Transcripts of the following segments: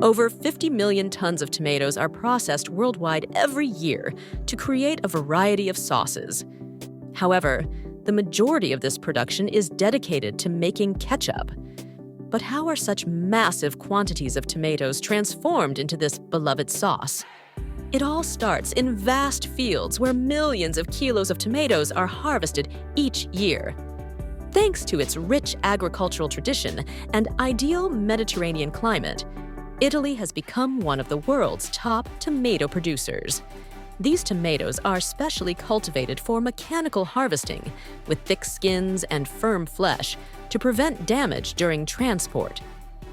Over 50 million tons of tomatoes are processed worldwide every year to create a variety of sauces. However, the majority of this production is dedicated to making ketchup. But how are such massive quantities of tomatoes transformed into this beloved sauce? It all starts in vast fields where millions of kilos of tomatoes are harvested each year. Thanks to its rich agricultural tradition and ideal Mediterranean climate, Italy has become one of the world's top tomato producers. These tomatoes are specially cultivated for mechanical harvesting, with thick skins and firm flesh, to prevent damage during transport.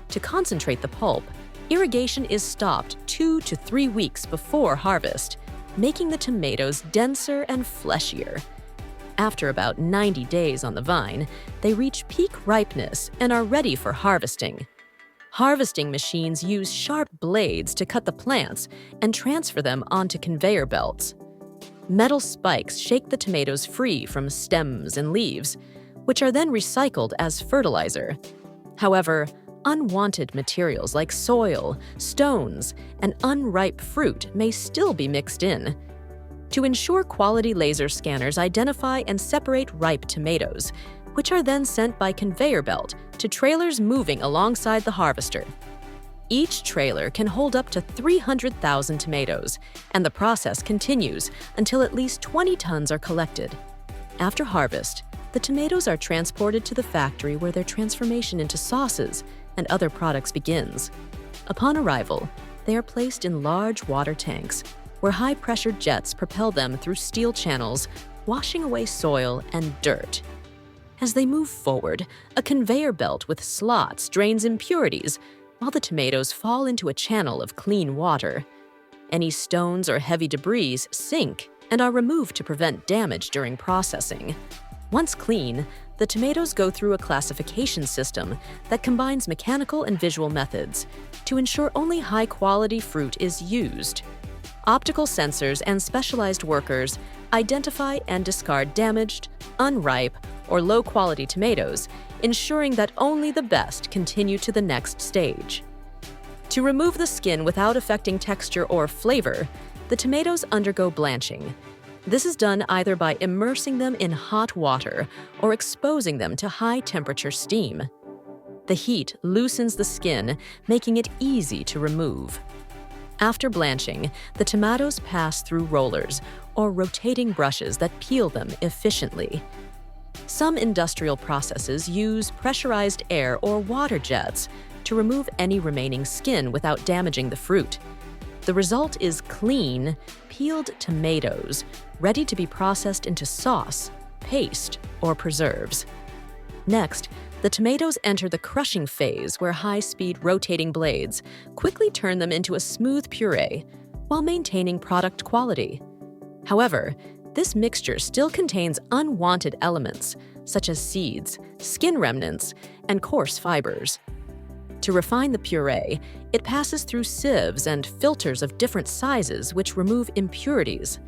To concentrate the pulp, irrigation is stopped 2 to 3 weeks before harvest, making the tomatoes denser and fleshier. After about 90 days on the vine, they reach peak ripeness and are ready for harvesting. Harvesting machines use sharp blades to cut the plants and transfer them onto conveyor belts. Metal spikes shake the tomatoes free from stems and leaves, which are then recycled as fertilizer. However, unwanted materials like soil, stones, and unripe fruit may still be mixed in. To ensure quality laser scanners identify and separate ripe tomatoes, which are then sent by conveyor belt to trailers moving alongside the harvester. Each trailer can hold up to 300,000 tomatoes, and the process continues until at least 20 tons are collected. After harvest, the tomatoes are transported to the factory where their transformation into sauces and other products begins. Upon arrival, they are placed in large water tanks, where high-pressure jets propel them through steel channels, washing away soil and dirt. As they move forward, a conveyor belt with slots drains impurities, while the tomatoes fall into a channel of clean water. Any stones or heavy debris sink and are removed to prevent damage during processing. Once clean, the tomatoes go through a classification system that combines mechanical and visual methods to ensure only high-quality fruit is used. Optical sensors and specialized workers identify and discard damaged, unripe, or low-quality tomatoes, ensuring that only the best continue to the next stage. To remove the skin without affecting texture or flavor, the tomatoes undergo blanching. This is done either by immersing them in hot water or exposing them to high-temperature steam. The heat loosens the skin, making it easy to remove. After blanching, the tomatoes pass through rollers or rotating brushes that peel them efficiently. Some industrial processes use pressurized air or water jets to remove any remaining skin without damaging the fruit. The result is clean, peeled tomatoes, ready to be processed into sauce, paste, or preserves. Next, the tomatoes enter the crushing phase where high-speed rotating blades quickly turn them into a smooth puree while maintaining product quality. However, this mixture still contains unwanted elements such as seeds, skin remnants, and coarse fibers. To refine the puree, it passes through sieves and filters of different sizes which remove impurities.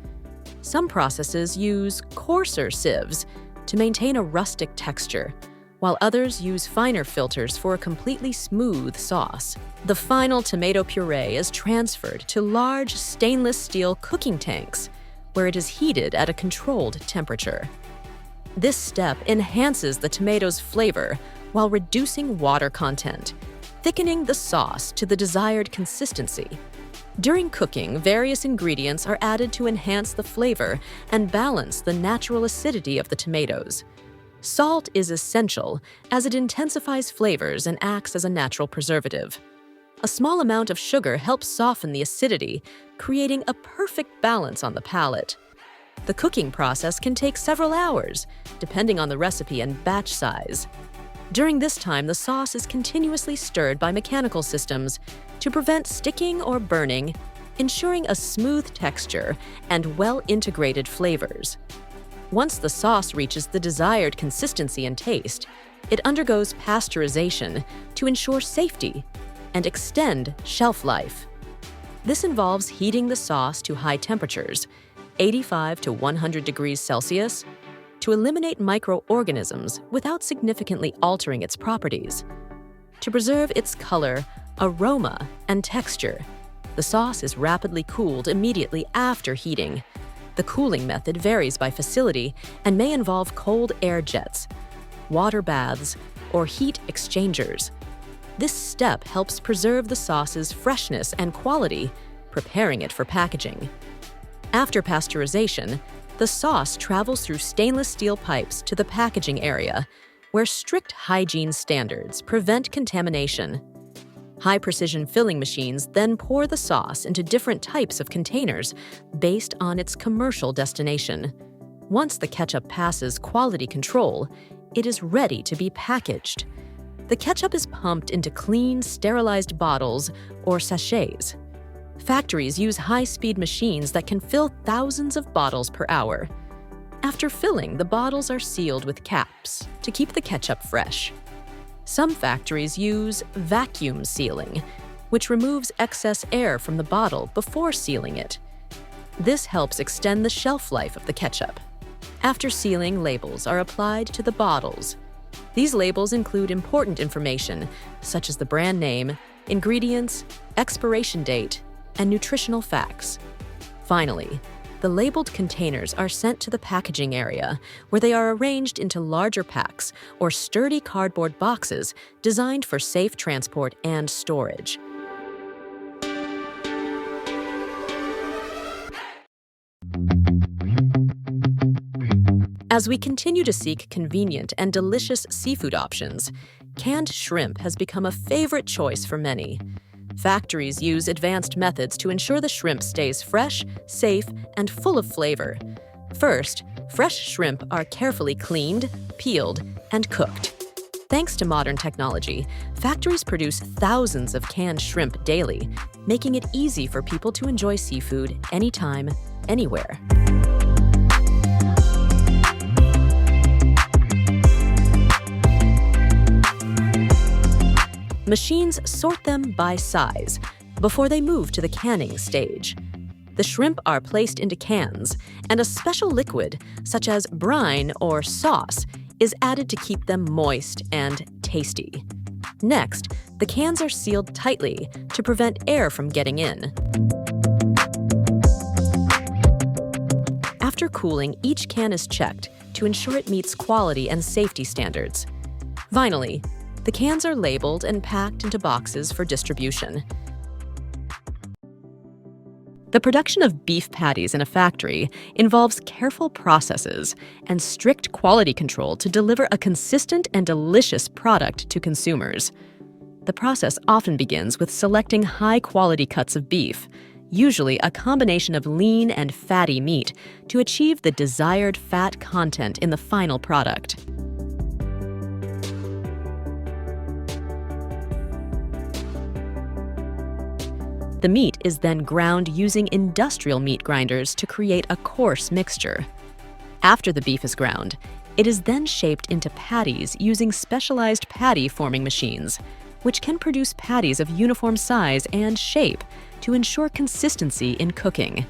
Some processes use coarser sieves to maintain a rustic texture, while others use finer filters for a completely smooth sauce. The final tomato puree is transferred to large stainless steel cooking tanks, where it is heated at a controlled temperature. This step enhances the tomato's flavor while reducing water content, thickening the sauce to the desired consistency. During cooking, various ingredients are added to enhance the flavor and balance the natural acidity of the tomatoes. Salt is essential as it intensifies flavors and acts as a natural preservative. A small amount of sugar helps soften the acidity, creating a perfect balance on the palate. The cooking process can take several hours, depending on the recipe and batch size. During this time, the sauce is continuously stirred by mechanical systems to prevent sticking or burning, ensuring a smooth texture and well-integrated flavors. Once the sauce reaches the desired consistency and taste, it undergoes pasteurization to ensure safety and extend shelf life. This involves heating the sauce to high temperatures, 85 to 100 degrees Celsius, to eliminate microorganisms without significantly altering its properties. To preserve its color, aroma, and texture. The sauce is rapidly cooled immediately after heating. The cooling method varies by facility and may involve cold air jets, water baths, or heat exchangers. This step helps preserve the sauce's freshness and quality, preparing it for packaging. After pasteurization, the sauce travels through stainless steel pipes to the packaging area, where strict hygiene standards prevent contamination. High-precision filling machines then pour the sauce into different types of containers based on its commercial destination. Once the ketchup passes quality control, it is ready to be packaged. The ketchup is pumped into clean, sterilized bottles or sachets. Factories use high-speed machines that can fill thousands of bottles per hour. After filling, the bottles are sealed with caps to keep the ketchup fresh. Some factories use vacuum sealing, which removes excess air from the bottle before sealing it. This helps extend the shelf life of the ketchup. After sealing, labels are applied to the bottles. These labels include important information, such as the brand name, ingredients, expiration date, and nutritional facts. Finally, the labeled containers are sent to the packaging area, where they are arranged into larger packs or sturdy cardboard boxes designed for safe transport and storage. As we continue to seek convenient and delicious seafood options, canned shrimp has become a favorite choice for many. Factories use advanced methods to ensure the shrimp stays fresh, safe, and full of flavor. First, fresh shrimp are carefully cleaned, peeled, and cooked. Thanks to modern technology, factories produce thousands of canned shrimp daily, making it easy for people to enjoy seafood anytime, anywhere. Machines sort them by size before they move to the canning stage. The shrimp are placed into cans, and a special liquid, such as brine or sauce, is added to keep them moist and tasty. Next, the cans are sealed tightly to prevent air from getting in. After cooling, each can is checked to ensure it meets quality and safety standards. Finally, the cans are labeled and packed into boxes for distribution. The production of beef patties in a factory involves careful processes and strict quality control to deliver a consistent and delicious product to consumers. The process often begins with selecting high-quality cuts of beef, usually a combination of lean and fatty meat, to achieve the desired fat content in the final product. The meat is then ground using industrial meat grinders to create a coarse mixture. After the beef is ground, it is then shaped into patties using specialized patty-forming machines, which can produce patties of uniform size and shape to ensure consistency in cooking.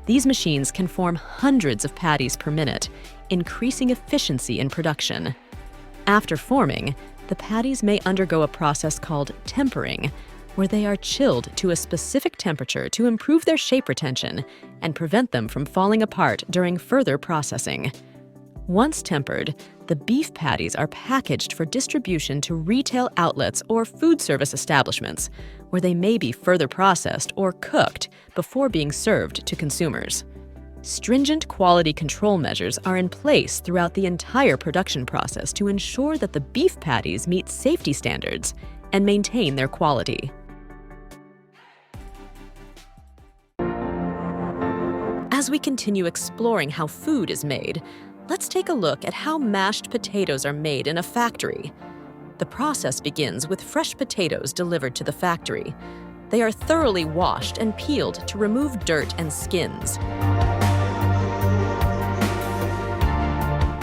These machines can form hundreds of patties per minute, increasing efficiency in production. After forming, the patties may undergo a process called tempering, where they are chilled to a specific temperature to improve their shape retention and prevent them from falling apart during further processing. Once tempered, the beef patties are packaged for distribution to retail outlets or food service establishments, where they may be further processed or cooked before being served to consumers. Stringent quality control measures are in place throughout the entire production process to ensure that the beef patties meet safety standards and maintain their quality. As we continue exploring how food is made, let's take a look at how mashed potatoes are made in a factory. The process begins with fresh potatoes delivered to the factory. They are thoroughly washed and peeled to remove dirt and skins.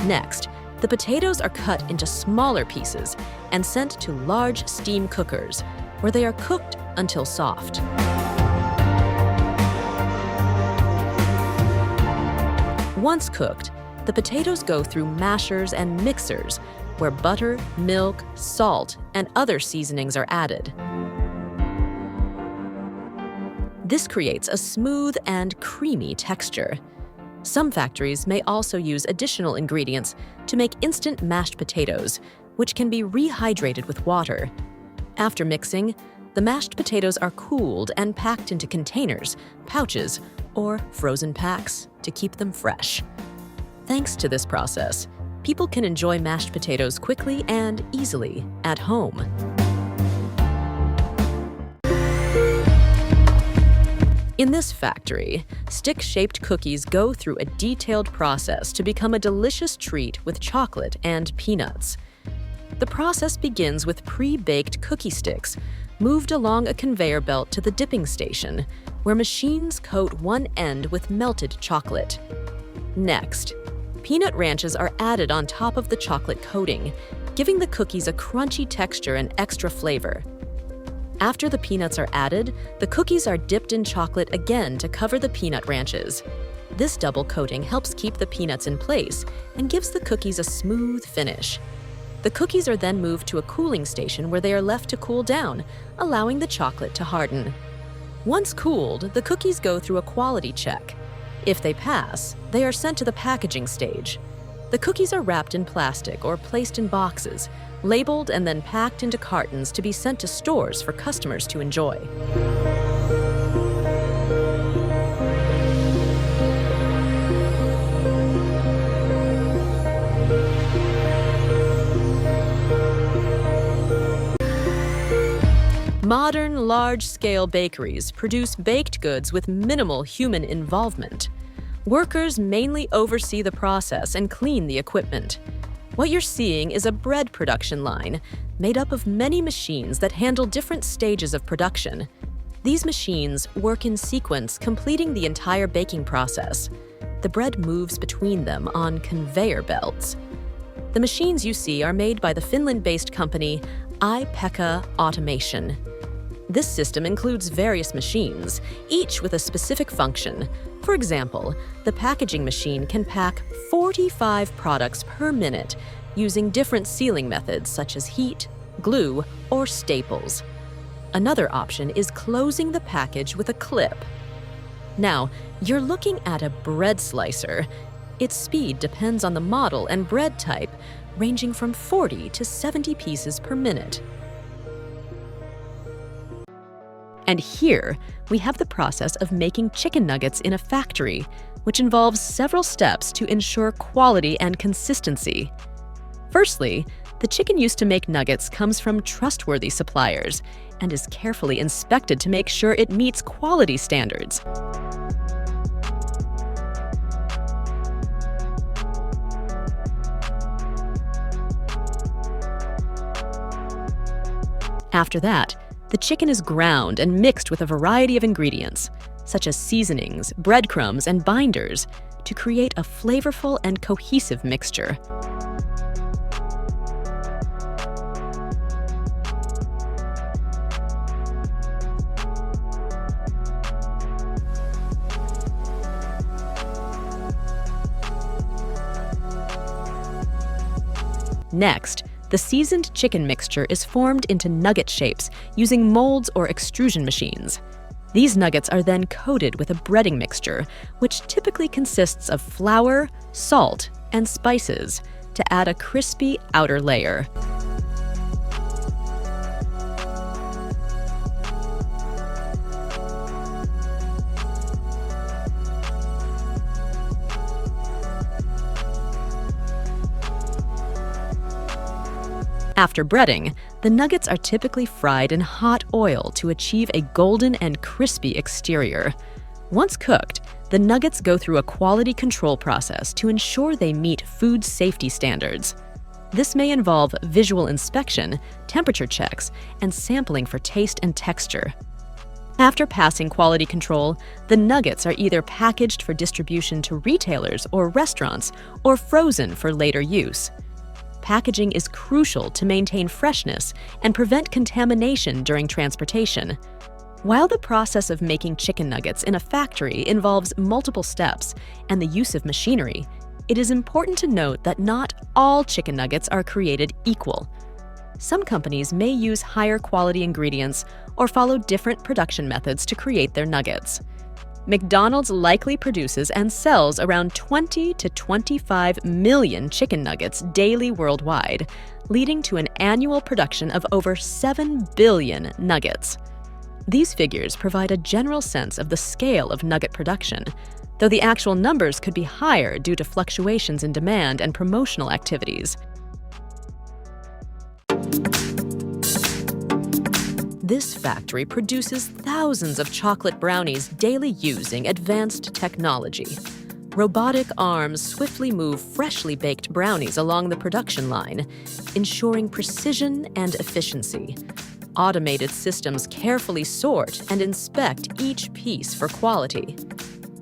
Next, the potatoes are cut into smaller pieces and sent to large steam cookers, where they are cooked until soft. Once cooked, the potatoes go through mashers and mixers, where butter, milk, salt, and other seasonings are added. This creates a smooth and creamy texture. Some factories may also use additional ingredients to make instant mashed potatoes, which can be rehydrated with water. After mixing, the mashed potatoes are cooled and packed into containers, pouches, or frozen packs to keep them fresh. Thanks to this process, people can enjoy mashed potatoes quickly and easily at home. In this factory, stick-shaped cookies go through a detailed process to become a delicious treat with chocolate and peanuts. The process begins with pre-baked cookie sticks, moved along a conveyor belt to the dipping station, where machines coat one end with melted chocolate. Next, peanut ranches are added on top of the chocolate coating, giving the cookies a crunchy texture and extra flavor. After the peanuts are added, the cookies are dipped in chocolate again to cover the peanut ranches. This double coating helps keep the peanuts in place and gives the cookies a smooth finish. The cookies are then moved to a cooling station where they are left to cool down, allowing the chocolate to harden. Once cooled, the cookies go through a quality check. If they pass, they are sent to the packaging stage. The cookies are wrapped in plastic or placed in boxes, labeled and then packed into cartons to be sent to stores for customers to enjoy. Modern, large-scale bakeries produce baked goods with minimal human involvement. Workers mainly oversee the process and clean the equipment. What you're seeing is a bread production line made up of many machines that handle different stages of production. These machines work in sequence, completing the entire baking process. The bread moves between them on conveyor belts. The machines you see are made by the Finland-based company Pekka Automation. This system includes various machines, each with a specific function. For example, the packaging machine can pack 45 products per minute using different sealing methods such as heat, glue, or staples. Another option is closing the package with a clip. Now, you're looking at a bread slicer. Its speed depends on the model and bread type, ranging from 40 to 70 pieces per minute. And here, we have the process of making chicken nuggets in a factory, which involves several steps to ensure quality and consistency. Firstly, the chicken used to make nuggets comes from trustworthy suppliers and is carefully inspected to make sure it meets quality standards. After that, the chicken is ground and mixed with a variety of ingredients, such as seasonings, breadcrumbs, and binders, to create a flavorful and cohesive mixture. Next, the seasoned chicken mixture is formed into nugget shapes using molds or extrusion machines. These nuggets are then coated with a breading mixture, which typically consists of flour, salt, and spices to add a crispy outer layer. After breading, the nuggets are typically fried in hot oil to achieve a golden and crispy exterior. Once cooked, the nuggets go through a quality control process to ensure they meet food safety standards. This may involve visual inspection, temperature checks, and sampling for taste and texture. After passing quality control, the nuggets are either packaged for distribution to retailers or restaurants or frozen for later use. Packaging is crucial to maintain freshness and prevent contamination during transportation. While the process of making chicken nuggets in a factory involves multiple steps and the use of machinery, it is important to note that not all chicken nuggets are created equal. Some companies may use higher quality ingredients or follow different production methods to create their nuggets. McDonald's likely produces and sells around 20 to 25 million chicken nuggets daily worldwide, leading to an annual production of over 7 billion nuggets. These figures provide a general sense of the scale of nugget production, though the actual numbers could be higher due to fluctuations in demand and promotional activities. This factory produces thousands of chocolate brownies daily using advanced technology. Robotic arms swiftly move freshly baked brownies along the production line, ensuring precision and efficiency. Automated systems carefully sort and inspect each piece for quality.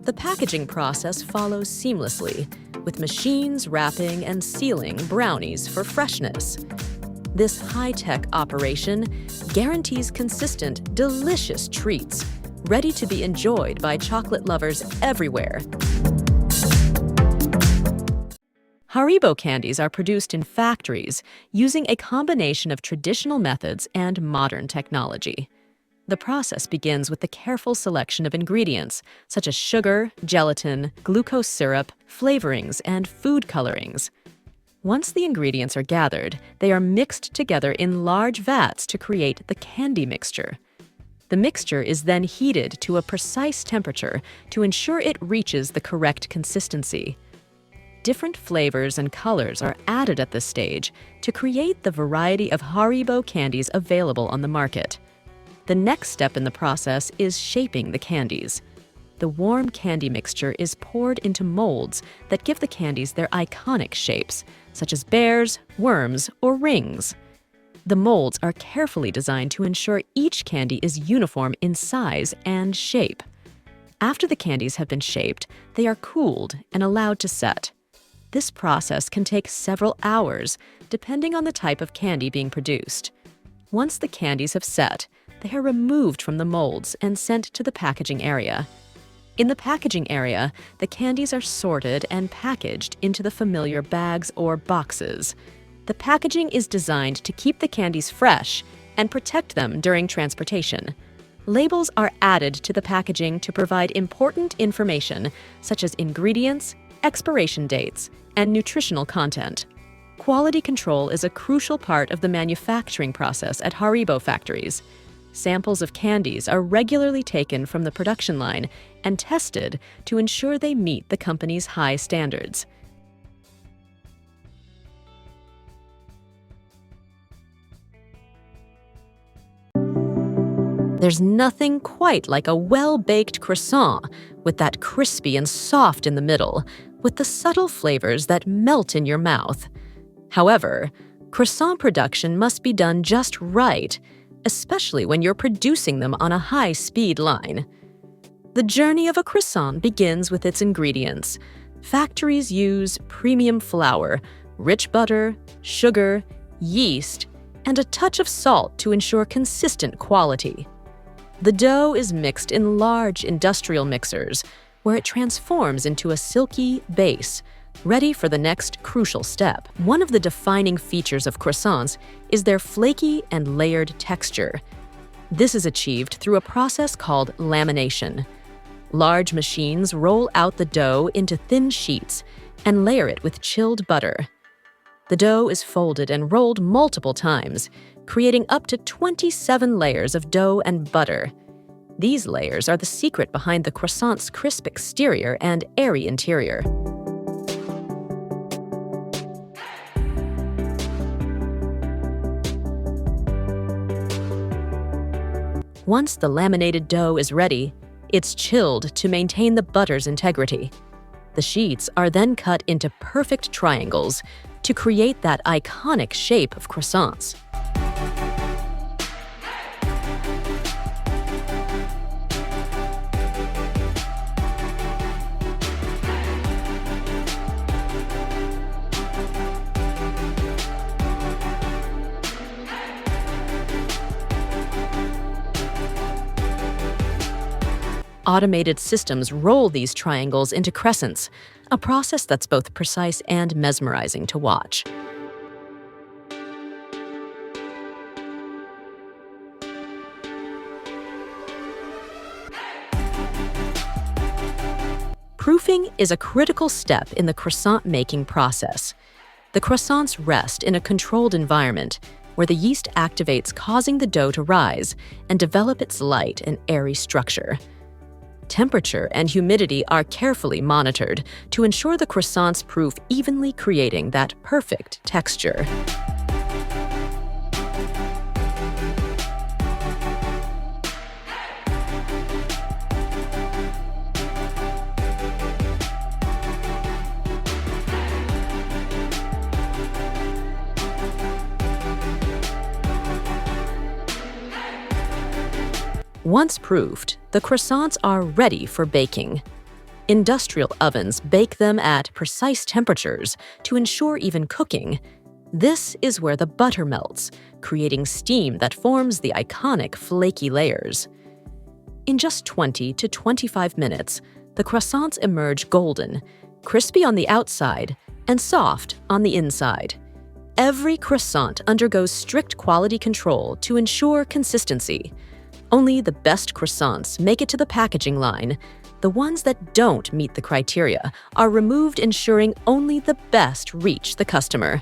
The packaging process follows seamlessly, with machines wrapping and sealing brownies for freshness. This high-tech operation guarantees consistent, delicious treats, ready to be enjoyed by chocolate lovers everywhere. Haribo candies are produced in factories using a combination of traditional methods and modern technology. The process begins with the careful selection of ingredients, such as sugar, gelatin, glucose syrup, flavorings, and food colorings. Once the ingredients are gathered, they are mixed together in large vats to create the candy mixture. The mixture is then heated to a precise temperature to ensure it reaches the correct consistency. Different flavors and colors are added at this stage to create the variety of Haribo candies available on the market. The next step in the process is shaping the candies. The warm candy mixture is poured into molds that give the candies their iconic shapes, such as bears, worms, or rings. The molds are carefully designed to ensure each candy is uniform in size and shape. After the candies have been shaped, they are cooled and allowed to set. This process can take several hours, depending on the type of candy being produced. Once the candies have set, they are removed from the molds and sent to the packaging area. In the packaging area, the candies are sorted and packaged into the familiar bags or boxes. The packaging is designed to keep the candies fresh and protect them during transportation. Labels are added to the packaging to provide important information, such as ingredients, expiration dates, and nutritional content. Quality control is a crucial part of the manufacturing process at Haribo factories. Samples of candies are regularly taken from the production line and tested to ensure they meet the company's high standards. There's nothing quite like a well-baked croissant, with that crispy and soft in the middle, with the subtle flavors that melt in your mouth. However, croissant production must be done just right, especially when you're producing them on a high-speed line. The journey of a croissant begins with its ingredients. Factories use premium flour, rich butter, sugar, yeast, and a touch of salt to ensure consistent quality. The dough is mixed in large industrial mixers, where it transforms into a silky base, ready for the next crucial step. One of the defining features of croissants is their flaky and layered texture. This is achieved through a process called lamination. Large machines roll out the dough into thin sheets and layer it with chilled butter. The dough is folded and rolled multiple times, creating up to 27 layers of dough and butter. These layers are the secret behind the croissant's crisp exterior and airy interior. Once the laminated dough is ready, it's chilled to maintain the butter's integrity. The sheets are then cut into perfect triangles to create that iconic shape of croissants. Automated systems roll these triangles into crescents, a process that's both precise and mesmerizing to watch. Proofing is a critical step in the croissant making process. The croissants rest in a controlled environment where the yeast activates, causing the dough to rise and develop its light and airy structure. Temperature and humidity are carefully monitored to ensure the croissants proof evenly, creating that perfect texture. Once proofed, the croissants are ready for baking. Industrial ovens bake them at precise temperatures to ensure even cooking. This is where the butter melts, creating steam that forms the iconic flaky layers. In just 20 to 25 minutes, the croissants emerge golden, crispy on the outside, and soft on the inside. Every croissant undergoes strict quality control to ensure consistency. Only the best croissants make it to the packaging line. The ones that don't meet the criteria are removed, ensuring only the best reach the customer.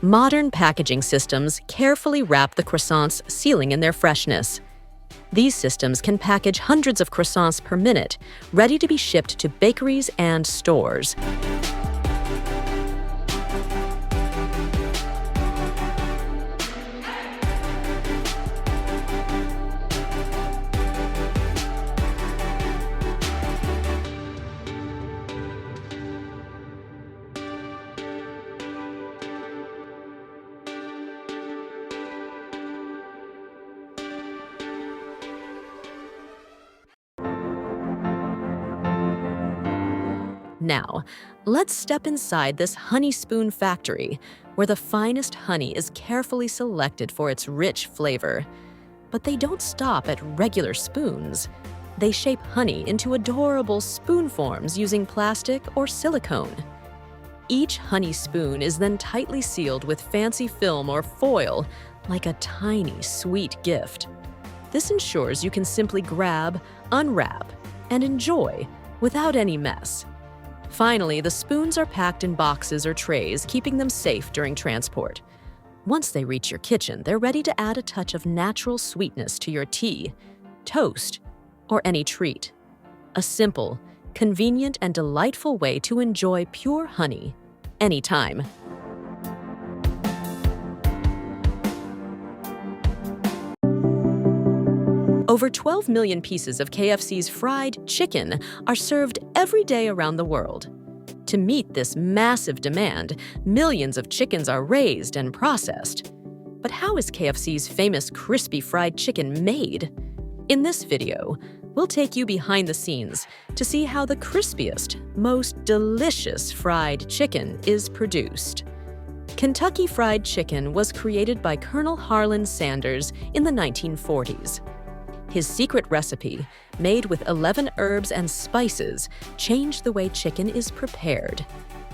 Modern packaging systems carefully wrap the croissants, sealing in their freshness. These systems can package hundreds of croissants per minute, ready to be shipped to bakeries and stores. Now, let's step inside this honey spoon factory, where the finest honey is carefully selected for its rich flavor. But they don't stop at regular spoons. They shape honey into adorable spoon forms using plastic or silicone. Each honey spoon is then tightly sealed with fancy film or foil, like a tiny, sweet gift. This ensures you can simply grab, unwrap, and enjoy without any mess. Finally, the spoons are packed in boxes or trays, keeping them safe during transport. Once they reach your kitchen, they're ready to add a touch of natural sweetness to your tea, toast, or any treat. A simple, convenient, and delightful way to enjoy pure honey anytime. Over 12 million pieces of KFC's fried chicken are served every day around the world. To meet this massive demand, millions of chickens are raised and processed. But how is KFC's famous crispy fried chicken made? In this video, we'll take you behind the scenes to see how the crispiest, most delicious fried chicken is produced. Kentucky Fried Chicken was created by Colonel Harlan Sanders in the 1940s. His secret recipe, made with 11 herbs and spices, changed the way chicken is prepared.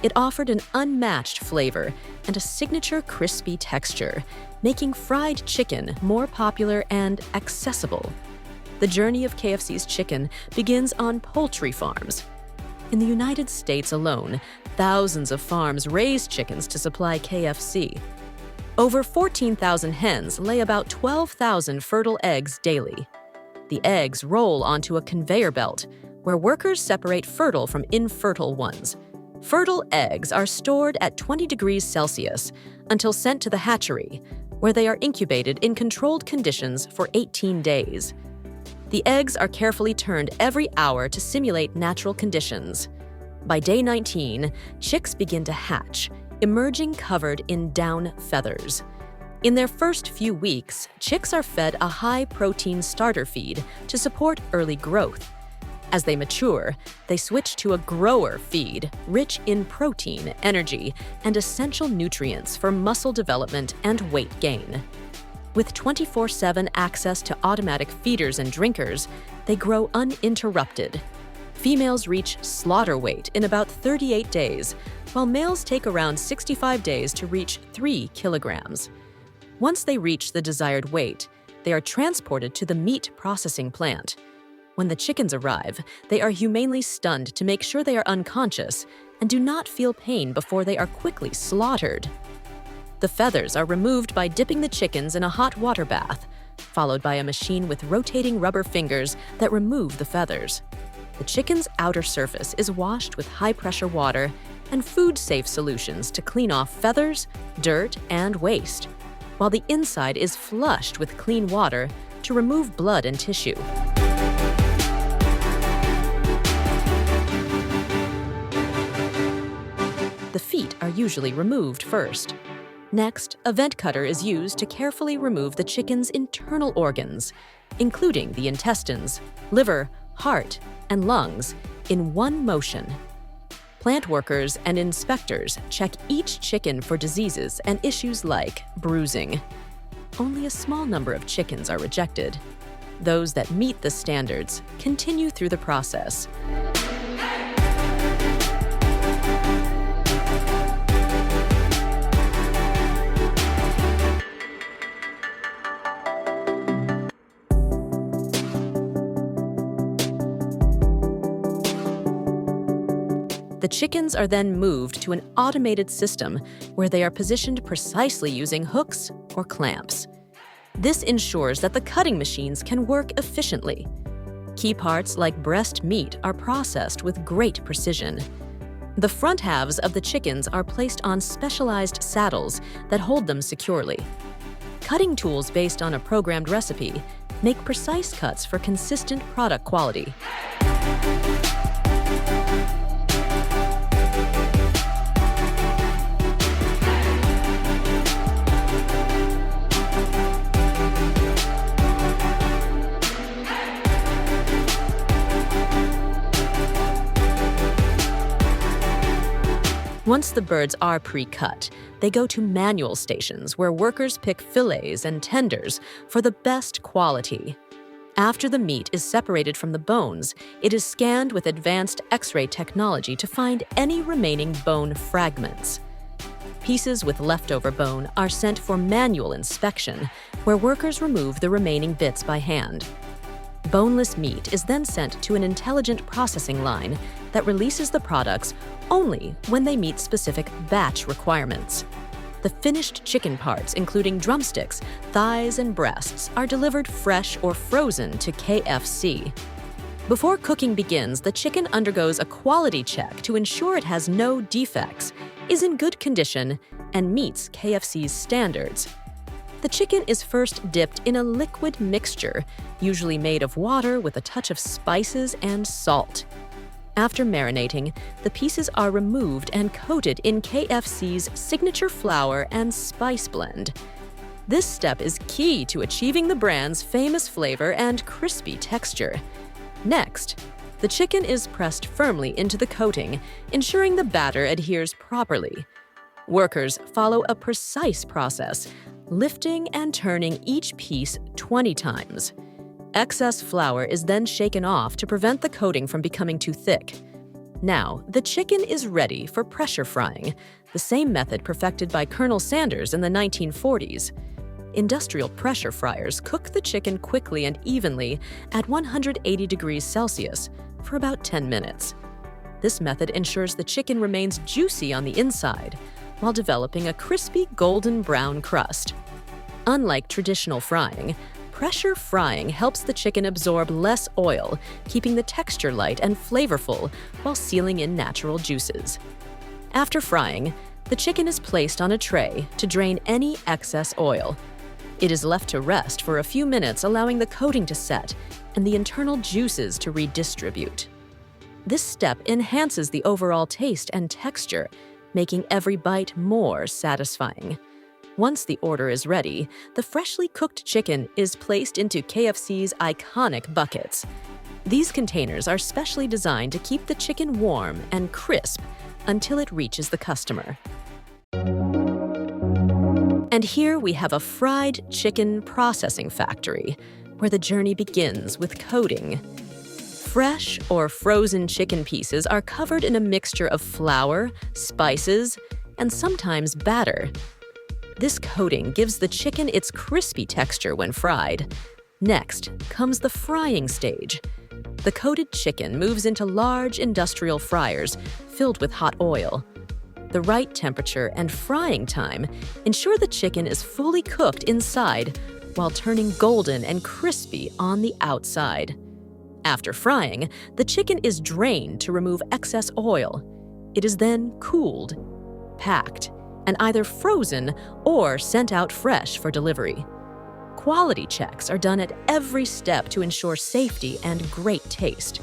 It offered an unmatched flavor and a signature crispy texture, making fried chicken more popular and accessible. The journey of KFC's chicken begins on poultry farms. In the United States alone, thousands of farms raise chickens to supply KFC. Over 14,000 hens lay about 12,000 fertile eggs daily. The eggs roll onto a conveyor belt, where workers separate fertile from infertile ones. Fertile eggs are stored at 20 degrees Celsius until sent to the hatchery, where they are incubated in controlled conditions for 18 days. The eggs are carefully turned every hour to simulate natural conditions. By day 19, chicks begin to hatch, emerging covered in down feathers. In their first few weeks, chicks are fed a high-protein starter feed to support early growth. As they mature, they switch to a grower feed, rich in protein, energy, and essential nutrients for muscle development and weight gain. With 24/7 access to automatic feeders and drinkers, they grow uninterrupted. Females reach slaughter weight in about 38 days, while males take around 65 days to reach 3 kilograms. Once they reach the desired weight, they are transported to the meat processing plant. When the chickens arrive, they are humanely stunned to make sure they are unconscious and do not feel pain before they are quickly slaughtered. The feathers are removed by dipping the chickens in a hot water bath, followed by a machine with rotating rubber fingers that remove the feathers. The chicken's outer surface is washed with high-pressure water and food-safe solutions to clean off feathers, dirt, and waste, while the inside is flushed with clean water to remove blood and tissue. The feet are usually removed first. Next, a vent cutter is used to carefully remove the chicken's internal organs, including the intestines, liver, heart, and lungs, in one motion. Plant workers and inspectors check each chicken for diseases and issues like bruising. Only a small number of chickens are rejected. Those that meet the standards continue through the process. The chickens are then moved to an automated system where they are positioned precisely using hooks or clamps. This ensures that the cutting machines can work efficiently. Key parts like breast meat are processed with great precision. The front halves of the chickens are placed on specialized saddles that hold them securely. Cutting tools based on a programmed recipe make precise cuts for consistent product quality. Once the birds are pre-cut, they go to manual stations where workers pick fillets and tenders for the best quality. After the meat is separated from the bones, it is scanned with advanced X-ray technology to find any remaining bone fragments. Pieces with leftover bone are sent for manual inspection, where workers remove the remaining bits by hand. Boneless meat is then sent to an intelligent processing line that releases the products only when they meet specific batch requirements. The finished chicken parts, including drumsticks, thighs, and breasts, are delivered fresh or frozen to KFC. Before cooking begins, the chicken undergoes a quality check to ensure it has no defects, is in good condition, and meets KFC's standards. The chicken is first dipped in a liquid mixture, usually made of water with a touch of spices and salt. After marinating, the pieces are removed and coated in KFC's signature flour and spice blend. This step is key to achieving the brand's famous flavor and crispy texture. Next, the chicken is pressed firmly into the coating, ensuring the batter adheres properly. Workers follow a precise process, lifting and turning each piece 20 times. Excess flour is then shaken off to prevent the coating from becoming too thick. Now, the chicken is ready for pressure frying, the same method perfected by Colonel Sanders in the 1940s. Industrial pressure fryers cook the chicken quickly and evenly at 180 degrees Celsius for about 10 minutes. This method ensures the chicken remains juicy on the inside while developing a crispy golden brown crust. Unlike traditional frying, pressure frying helps the chicken absorb less oil, keeping the texture light and flavorful while sealing in natural juices. After frying, the chicken is placed on a tray to drain any excess oil. It is left to rest for a few minutes, allowing the coating to set and the internal juices to redistribute. This step enhances the overall taste and texture, making every bite more satisfying. Once the order is ready, the freshly cooked chicken is placed into KFC's iconic buckets. These containers are specially designed to keep the chicken warm and crisp until it reaches the customer. And here we have a fried chicken processing factory, where the journey begins with coating. Fresh or frozen chicken pieces are covered in a mixture of flour, spices, and sometimes batter. This coating gives the chicken its crispy texture when fried. Next comes the frying stage. The coated chicken moves into large industrial fryers filled with hot oil. The right temperature and frying time ensure the chicken is fully cooked inside while turning golden and crispy on the outside. After frying, the chicken is drained to remove excess oil. It is then cooled, packed, and either frozen or sent out fresh for delivery. Quality checks are done at every step to ensure safety and great taste.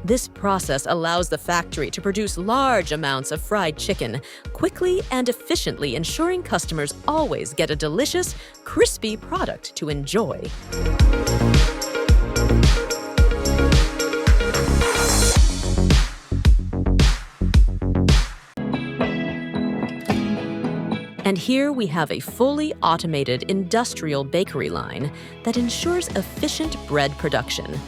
This process allows the factory to produce large amounts of fried chicken quickly and efficiently, ensuring customers always get a delicious, crispy product to enjoy. And here we have a fully automated industrial bakery line that ensures efficient bread production.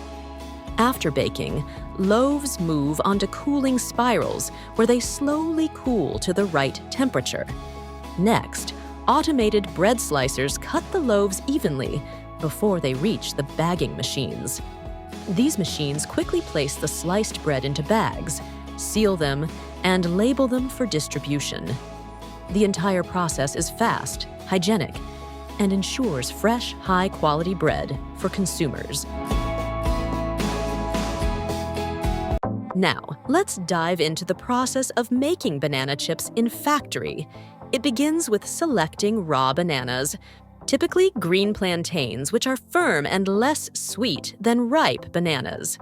After baking, loaves move onto cooling spirals where they slowly cool to the right temperature. Next, automated bread slicers cut the loaves evenly before they reach the bagging machines. These machines quickly place the sliced bread into bags, seal them, and label them for distribution. The entire process is fast, hygienic, and ensures fresh, high-quality bread for consumers. Now, let's dive into the process of making banana chips in factory. It begins with selecting raw bananas, typically green plantains, which are firm and less sweet than ripe bananas.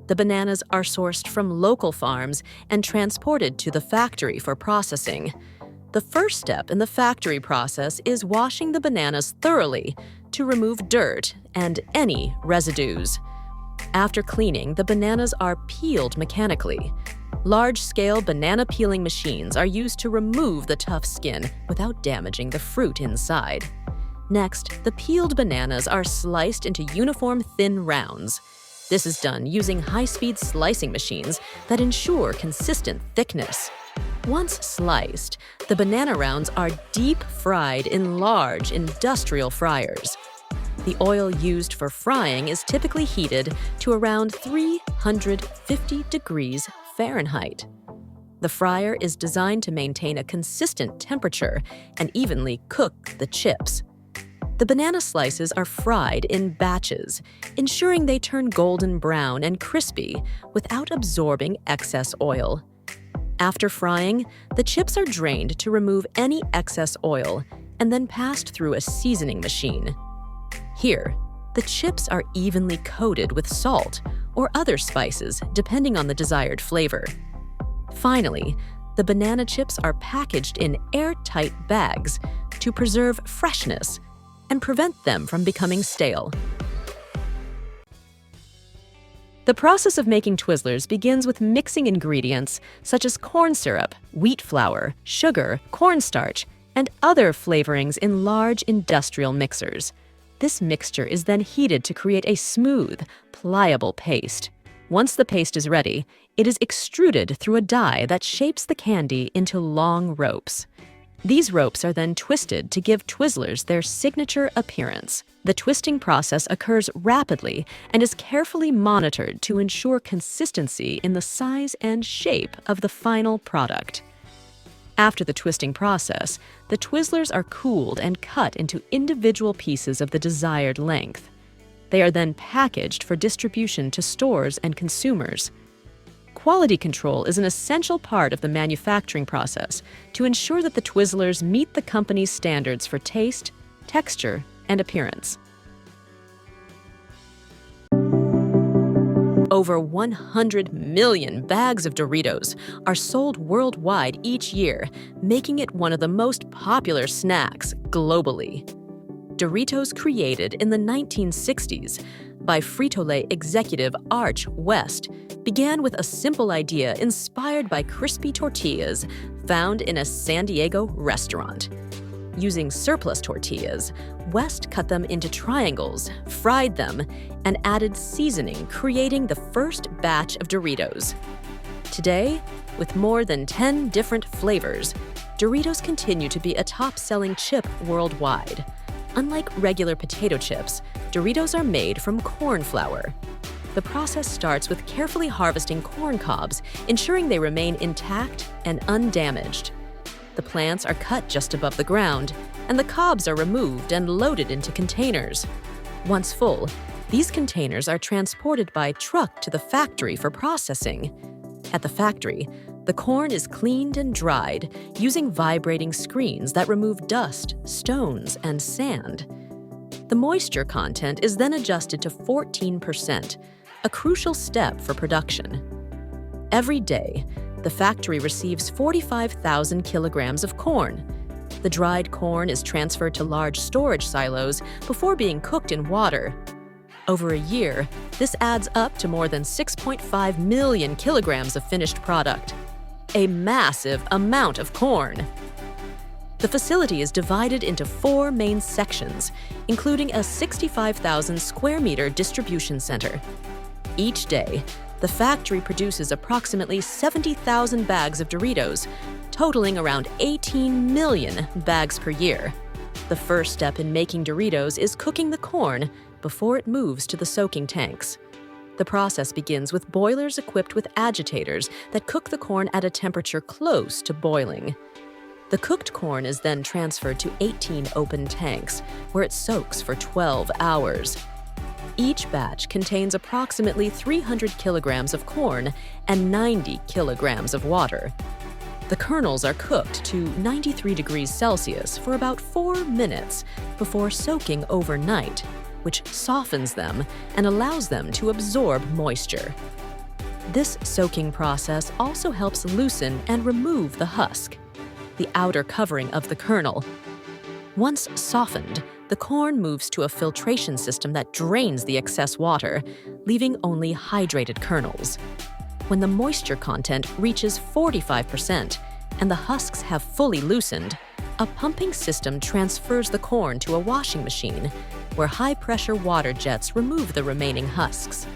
The bananas are sourced from local farms and transported to the factory for processing. The first step in the factory process is washing the bananas thoroughly to remove dirt and any residues. After cleaning, the bananas are peeled mechanically. Large-scale banana peeling machines are used to remove the tough skin without damaging the fruit inside. Next, the peeled bananas are sliced into uniform thin rounds. This is done using high-speed slicing machines that ensure consistent thickness. Once sliced, the banana rounds are deep fried in large industrial fryers. The oil used for frying is typically heated to around 350 degrees Fahrenheit. The fryer is designed to maintain a consistent temperature and evenly cook the chips. The banana slices are fried in batches, ensuring they turn golden brown and crispy without absorbing excess oil. After frying, the chips are drained to remove any excess oil and then passed through a seasoning machine. Here, the chips are evenly coated with salt or other spices depending on the desired flavor. Finally, the banana chips are packaged in airtight bags to preserve freshness and prevent them from becoming stale. The process of making Twizzlers begins with mixing ingredients such as corn syrup, wheat flour, sugar, cornstarch, and other flavorings in large industrial mixers. This mixture is then heated to create a smooth, pliable paste. Once the paste is ready, it is extruded through a die that shapes the candy into long ropes. These ropes are then twisted to give Twizzlers their signature appearance. The twisting process occurs rapidly and is carefully monitored to ensure consistency in the size and shape of the final product. After the twisting process, the Twizzlers are cooled and cut into individual pieces of the desired length. They are then packaged for distribution to stores and consumers. Quality control is an essential part of the manufacturing process to ensure that the Twizzlers meet the company's standards for taste, texture, and appearance. Over 100 million bags of Doritos are sold worldwide each year, making it one of the most popular snacks globally. Doritos, created in the 1960s by Frito-Lay executive Arch West, began with a simple idea inspired by crispy tortillas found in a San Diego restaurant. Using surplus tortillas, West cut them into triangles, fried them, and added seasoning, creating the first batch of Doritos. Today, with more than 10 different flavors, Doritos continue to be a top-selling chip worldwide. Unlike regular potato chips, Doritos are made from corn flour. The process starts with carefully harvesting corn cobs, ensuring they remain intact and undamaged. The plants are cut just above the ground, and the cobs are removed and loaded into containers. Once full, these containers are transported by truck to the factory for processing. At the factory, the corn is cleaned and dried using vibrating screens that remove dust, stones, and sand. The moisture content is then adjusted to 14%, a crucial step for production. Every day, the factory receives 45,000 kilograms of corn. The dried corn is transferred to large storage silos before being cooked in water. Over a year, this adds up to more than 6.5 million kilograms of finished product. A massive amount of corn. The facility is divided into 4 main sections, including a 65,000 square meter distribution center. Each day, the factory produces approximately 70,000 bags of Doritos, totaling around 18 million bags per year. The first step in making Doritos is cooking the corn before it moves to the soaking tanks. The process begins with boilers equipped with agitators that cook the corn at a temperature close to boiling. The cooked corn is then transferred to 18 open tanks, where it soaks for 12 hours. Each batch contains approximately 300 kilograms of corn and 90 kilograms of water. The kernels are cooked to 93 degrees Celsius for about 4 minutes before soaking overnight, which softens them and allows them to absorb moisture. This soaking process also helps loosen and remove the husk, the outer covering of the kernel. Once softened, the corn moves to a filtration system that drains the excess water, leaving only hydrated kernels. When the moisture content reaches 45% and the husks have fully loosened, a pumping system transfers the corn to a washing machine, where high-pressure water jets remove the remaining husks.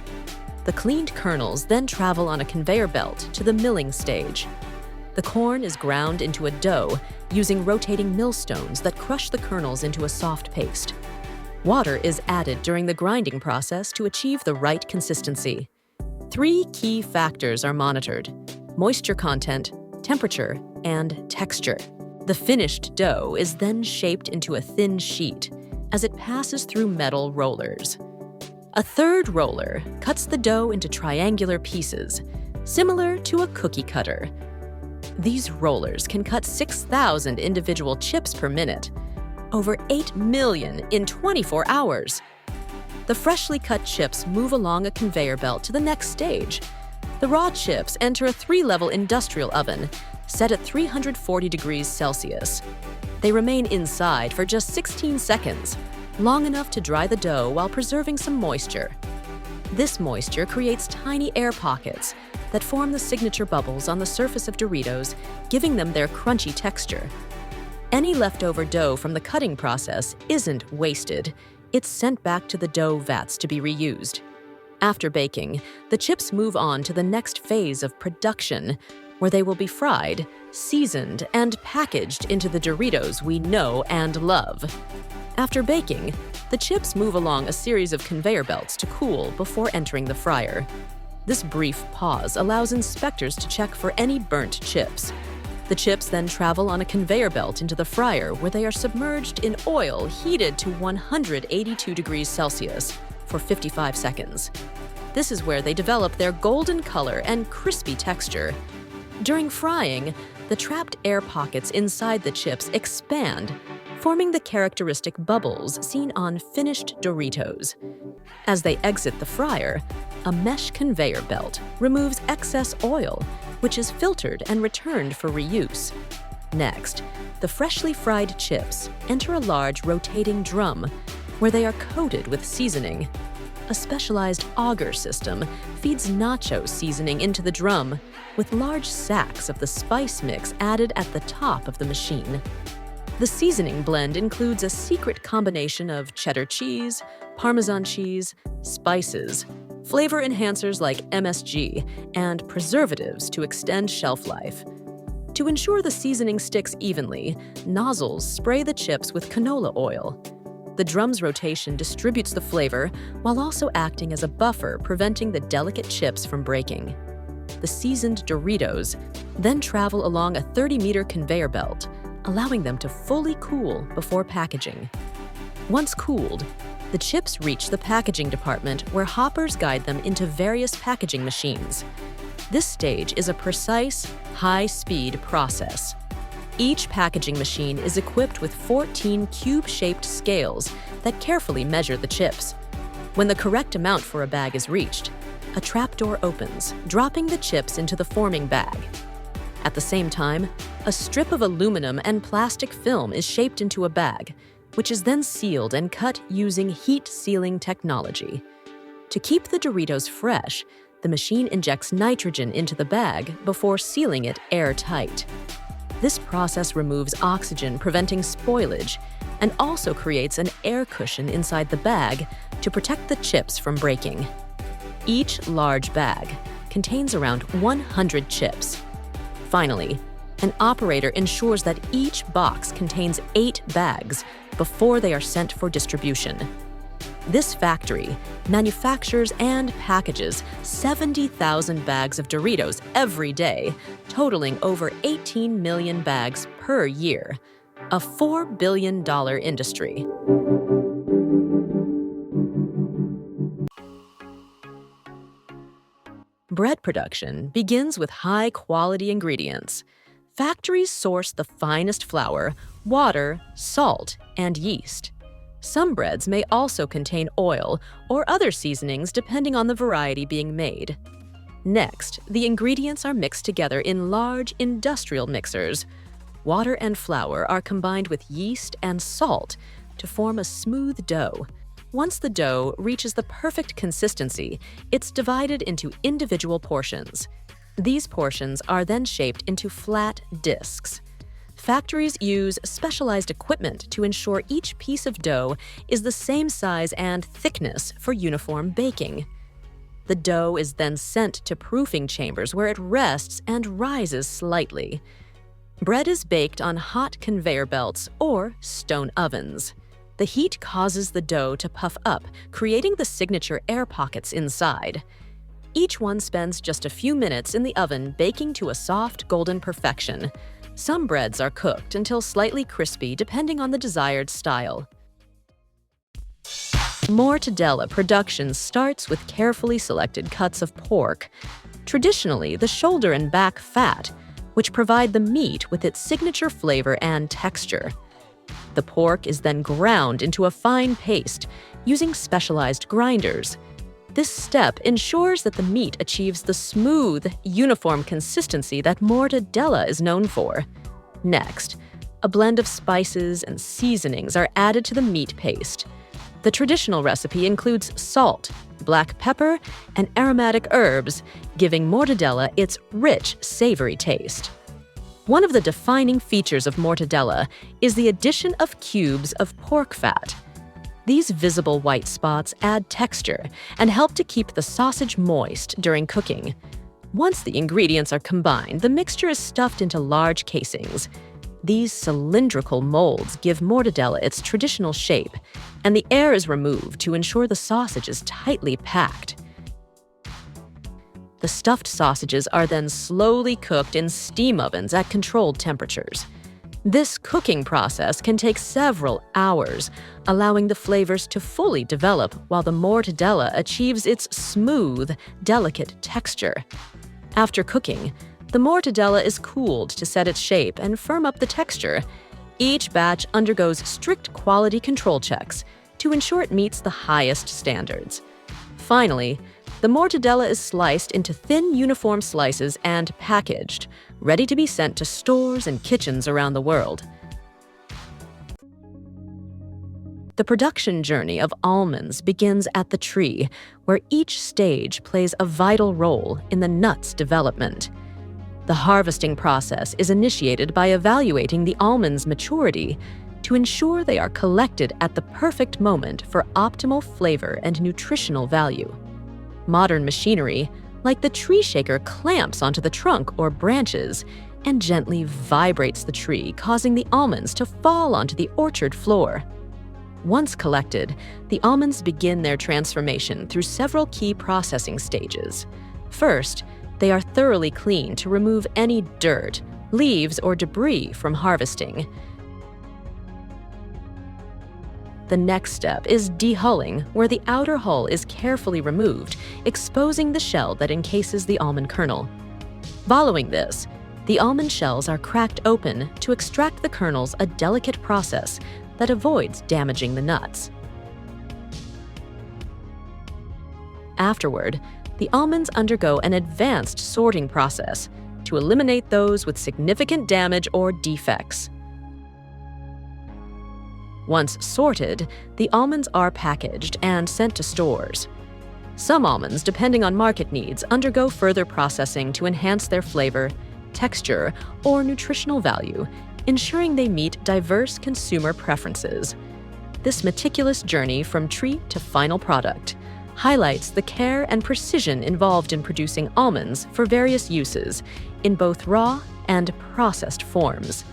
The cleaned kernels then travel on a conveyor belt to the milling stage. The corn is ground into a dough using rotating millstones that crush the kernels into a soft paste. Water is added during the grinding process to achieve the right consistency. 3 key factors are monitored: moisture content, temperature, and texture. The finished dough is then shaped into a thin sheet as it passes through metal rollers. A third roller cuts the dough into triangular pieces, similar to a cookie cutter. These rollers can cut 6,000 individual chips per minute, over 8 million in 24 hours. The freshly cut chips move along a conveyor belt to the next stage. The raw chips enter a 3-level industrial oven, set at 340 degrees Celsius. They remain inside for just 16 seconds, long enough to dry the dough while preserving some moisture. This moisture creates tiny air pockets that form the signature bubbles on the surface of Doritos, giving them their crunchy texture. Any leftover dough from the cutting process isn't wasted. It's sent back to the dough vats to be reused. After baking, the chips move on to the next phase of production, where they will be fried, seasoned, and packaged into the Doritos we know and love. After baking, the chips move along a series of conveyor belts to cool before entering the fryer. This brief pause allows inspectors to check for any burnt chips. The chips then travel on a conveyor belt into the fryer, where they are submerged in oil heated to 182 degrees Celsius for 55 seconds. This is where they develop their golden color and crispy texture. During frying, the trapped air pockets inside the chips expand, forming the characteristic bubbles seen on finished Doritos. As they exit the fryer, a mesh conveyor belt removes excess oil, which is filtered and returned for reuse. Next, the freshly fried chips enter a large rotating drum, where they are coated with seasoning. A specialized auger system feeds nacho seasoning into the drum, with large sacks of the spice mix added at the top of the machine. The seasoning blend includes a secret combination of cheddar cheese, Parmesan cheese, spices, flavor enhancers like MSG, and preservatives to extend shelf life. To ensure the seasoning sticks evenly, nozzles spray the chips with canola oil. The drum's rotation distributes the flavor while also acting as a buffer, preventing the delicate chips from breaking. The seasoned Doritos then travel along a 30-meter conveyor belt, allowing them to fully cool before packaging. Once cooled, the chips reach the packaging department where hoppers guide them into various packaging machines. This stage is a precise, high-speed process. Each packaging machine is equipped with 14 cube-shaped scales that carefully measure the chips. When the correct amount for a bag is reached, a trapdoor opens, dropping the chips into the forming bag. At the same time, a strip of aluminum and plastic film is shaped into a bag, which is then sealed and cut using heat-sealing technology. To keep the Doritos fresh, the machine injects nitrogen into the bag before sealing it airtight. This process removes oxygen, preventing spoilage, and also creates an air cushion inside the bag to protect the chips from breaking. Each large bag contains around 100 chips. Finally, an operator ensures that each box contains 8 bags before they are sent for distribution. This factory manufactures and packages 70,000 bags of Doritos every day, totaling over 18 million bags per year, a $4 billion industry. Bread production begins with high-quality ingredients. Factories source the finest flour, water, salt, and yeast. Some breads may also contain oil or other seasonings depending on the variety being made. Next, the ingredients are mixed together in large industrial mixers. Water and flour are combined with yeast and salt to form a smooth dough. Once the dough reaches the perfect consistency, it's divided into individual portions. These portions are then shaped into flat discs. Factories use specialized equipment to ensure each piece of dough is the same size and thickness for uniform baking. The dough is then sent to proofing chambers where it rests and rises slightly. Bread is baked on hot conveyor belts or stone ovens. The heat causes the dough to puff up, creating the signature air pockets inside. Each one spends just a few minutes in the oven baking to a soft golden perfection. Some breads are cooked until slightly crispy depending on the desired style. Mortadella production starts with carefully selected cuts of pork, traditionally the shoulder and back fat, which provide the meat with its signature flavor and texture. The pork is then ground into a fine paste using specialized grinders. This step ensures that the meat achieves the smooth, uniform consistency that Mortadella is known for. Next, a blend of spices and seasonings are added to the meat paste. The traditional recipe includes salt, black pepper, and aromatic herbs, giving Mortadella its rich, savory taste. One of the defining features of Mortadella is the addition of cubes of pork fat. These visible white spots add texture and help to keep the sausage moist during cooking. Once the ingredients are combined, the mixture is stuffed into large casings. These cylindrical molds give Mortadella its traditional shape, and the air is removed to ensure the sausage is tightly packed. The stuffed sausages are then slowly cooked in steam ovens at controlled temperatures. This cooking process can take several hours, allowing the flavors to fully develop while the Mortadella achieves its smooth, delicate texture. After cooking, the Mortadella is cooled to set its shape and firm up the texture. Each batch undergoes strict quality control checks to ensure it meets the highest standards. Finally, the Mortadella is sliced into thin, uniform slices and packaged, ready to be sent to stores and kitchens around the world. The production journey of almonds begins at the tree, where each stage plays a vital role in the nut's development. The harvesting process is initiated by evaluating the almond's maturity to ensure they are collected at the perfect moment for optimal flavor and nutritional value. Modern machinery, like the tree shaker, clamps onto the trunk or branches and gently vibrates the tree, causing the almonds to fall onto the orchard floor. Once collected, the almonds begin their transformation through several key processing stages. First, they are thoroughly cleaned to remove any dirt, leaves, or debris from harvesting. The next step is dehulling, where the outer hull is carefully removed, exposing the shell that encases the almond kernel. Following this, the almond shells are cracked open to extract the kernels, a delicate process that avoids damaging the nuts. Afterward, the almonds undergo an advanced sorting process to eliminate those with significant damage or defects. Once sorted, the almonds are packaged and sent to stores. Some almonds, depending on market needs, undergo further processing to enhance their flavor, texture, or nutritional value, ensuring they meet diverse consumer preferences. This meticulous journey from tree to final product highlights the care and precision involved in producing almonds for various uses in both raw and processed forms.